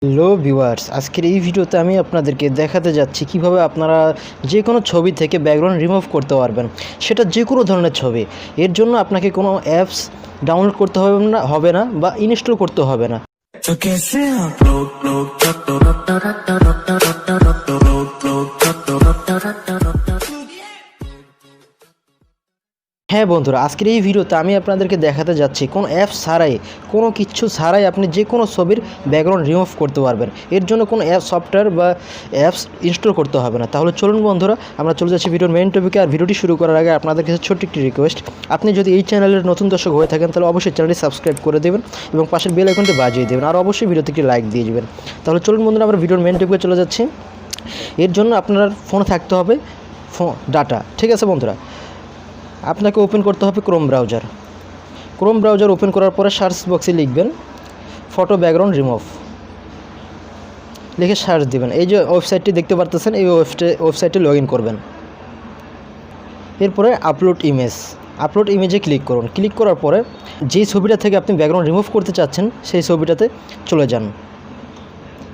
Hello viewers, আজকের এই ভিডিওতে আমি আপনাদেরকে দেখাতে যাচ্ছি কিভাবে আপনারা যে কোনো ছবি থেকে ব্যাকগ্রাউন্ড রিমুভ করতে পারবেন, সেটা যে কোনো ধরনের ছবি। এর জন্য আপনাকে কোনো অ্যাপস ডাউনলোড করতে হবে না বা ইনস্টল করতে হবে না। হ্যাঁ বন্ধুরা, আজকের এই ভিডিওতে আমি আপনাদেরকে দেখাতে যাচ্ছি কোনো অ্যাপ ছাড়াই, কোনো কিছু ছাড়াই আপনি যে কোনো ছবির ব্যাকগ্রাউন্ড রিমুভ করতে পারবেন। এর জন্য কোনো সফটওয়্যার বা অ্যাপস ইনস্টল করতে হবে না। তাহলে চলুন বন্ধুরা, আমরা চলে যাচ্ছি ভিডিওর মেইন টপিকে। আর ভিডিওটি শুরু করার আগে আপনাদের কাছে ছোট্ট একটি রিকোয়েস্ট, আপনি যদি এই চ্যানেলের নতুন দর্শক হয়ে থাকেন তাহলে অবশ্যই চ্যানেলটি সাবস্ক্রাইব করে দেবেন এবং পাশের বেল আইকনটি বাজিয়ে দেবেন, আর অবশ্যই ভিডিওতে একটি লাইক দিয়ে দেবেন। তাহলে চলুন বন্ধুরা, আমরা ভিডিওর মেইন টপিকে চলে যাচ্ছি। এর জন্য আপনার ফোনে থাকতে হবে ডাটা, ঠিক আছে বন্ধুরা। আপনাকে ওপেন করতে হবে ক্রোম ব্রাউজার ওপেন করার পরে সার্চ বক্সে লিখবেন ফটো ব্যাকগ্রাউন্ড রিমুভ, লিখে সার্চ দিবেন। এই যে ওয়েবসাইটটি দেখতে পারতেছেন, এই ওয়েবসাইটে লগ ইন করবেন। এরপরে আপলোড ইমেজে ক্লিক করুন। ক্লিক করার পরে যেই ছবিটা থেকে আপনি ব্যাকগ্রাউন্ড রিমুভ করতে চাচ্ছেন সেই ছবিটাতে চলে যান।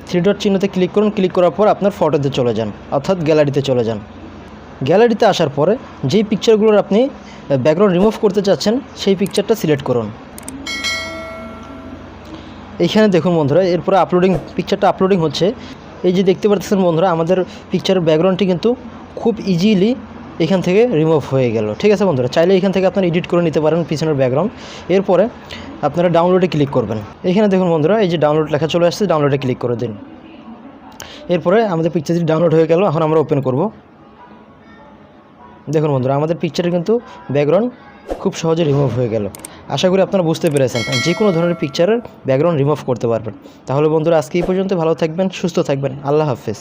3 ডট চিহ্নতে ক্লিক করুন। ক্লিক করার পর আপনার ফটোতে চলে যান, অর্থাৎ গ্যালারিতে চলে যান। গ্যালারিতে আসার পরে যেই পিকচারগুলোর আপনি ব্যাকগ্রাউন্ড রিমুভ করতে চাচ্ছেন সেই পিকচারটা সিলেক্ট করুন। এইখানে দেখুন বন্ধুরা, এরপরে পিকচারটা আপলোডিং হচ্ছে। এই যে দেখতে পাচ্ছেন বন্ধুরা, আমাদের পিকচারের ব্যাকগ্রাউন্ডটি কিন্তু খুব ইজিলি এখান থেকে রিমুভ হয়ে গেল, ঠিক আছে বন্ধুরা। চাইলে এখান থেকে আপনারা এডিট করে নিতে পারেন পিছনের ব্যাকগ্রাউন্ড। এরপরে আপনারা ডাউনলোডে ক্লিক করবেন। এখানে দেখুন বন্ধুরা, এই যে ডাউনলোড লেখা চলে আসছে, ডাউনলোডে ক্লিক করে দিন। এরপরে আমাদের পিকচারটি ডাউনলোড হয়ে গেল। এখন আমরা ওপেন করব। দেখুন বন্ধুরা, আমাদের পিকচারে কিন্তু ব্যাকগ্রাউন্ড খুব সহজে রিমুভ হয়ে গেল। আশা করি আপনারা বুঝতে পেরেছেন যে কোনো ধরনের পিকচারের ব্যাকগ্রাউন্ড রিমুভ করতে পারবেন। তাহলে বন্ধুরা, আজকে এই পর্যন্ত। ভালো থাকবেন, সুস্থ থাকবেন। আল্লাহ হাফেজ।